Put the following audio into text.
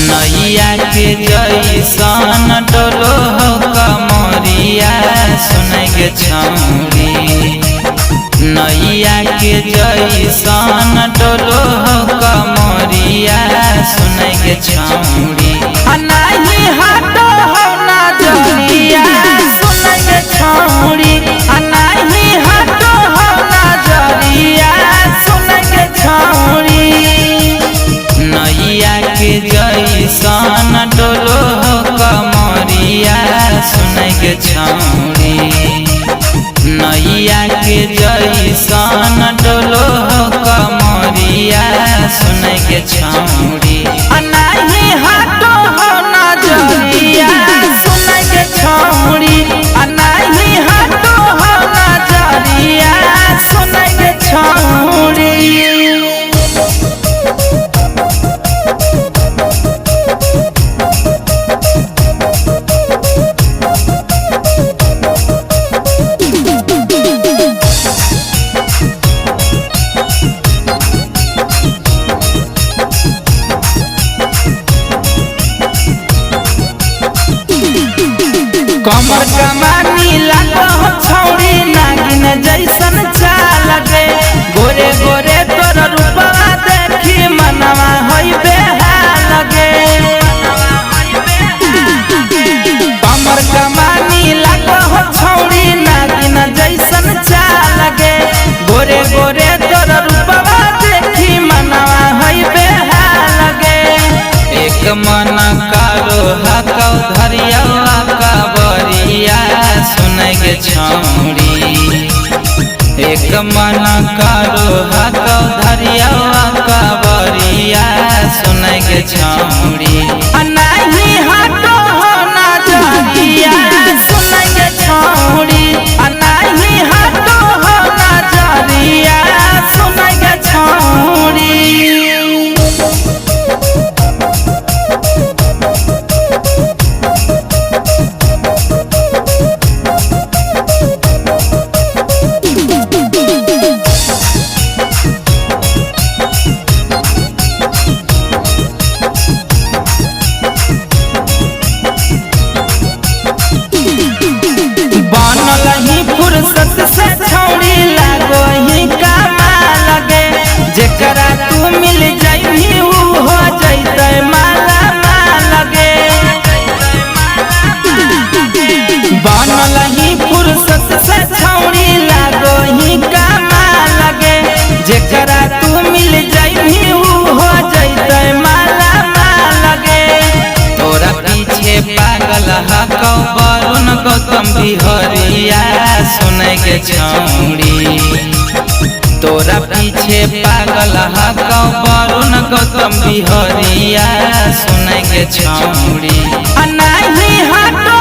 नैया के जैसन डोलो हो कमरिया सुनै गे छौरी। नैया के जैसन डोलो हो कमरिया सुनै गे छौरी। नहीं हटो हो नजरिया सुनै गे छौरी। नहीं हटो हो नजरिया सुनै गे छौरी। नैया के जैसन डोलो हो कमरिया सुनै गे छौरी। नैया के जैसन डोलो हो कमरिया सुनै गे छौरी। नहीं हटो हो नजरिया सुनै गे छौरी। नहीं हटो हो नजरिया सुनै गे छौरी। कमर कमानी लागो हो छौरी नागिन जैसन चाल गे। गोरे गोरे तोर रूपवा देखी मनवा होई बेहाल गे। कमर कमानी लागो हो छौरी नागिन जैसन चाल गे। गोरे गोरे तोर रूपवा देखी मनवा होई बेहाल गे। एक मन कारो हकौ धरिया काबरिया सुनै गे छौरी। एक मन कारो हकौ धरिया काबरिया सुनै गे छौरी। नहीं हटो हो नजरिया सुनै गे छौरी। नहीं हटो हो नजरिया सुनै गे छौरी। बनल ही फुर्सत से छौरी लागो ही कमाल गे। जेकरा तू मिल जाइही ऊ हो जैतै माला माल गे। बनल ही फुर्सत से छौरी लागो ही कमाल गे। जेकरा तू मिल जाइही ऊ हो जैतै माला माल गे। तोरा पीछे पागल हकौ वरुण गौतम बिहरिया सुनै गे छौरी। तोरा पीछे पागल हकौ वरुण गौतम बिहरिया सुनै गे छौरी। नहीं हटो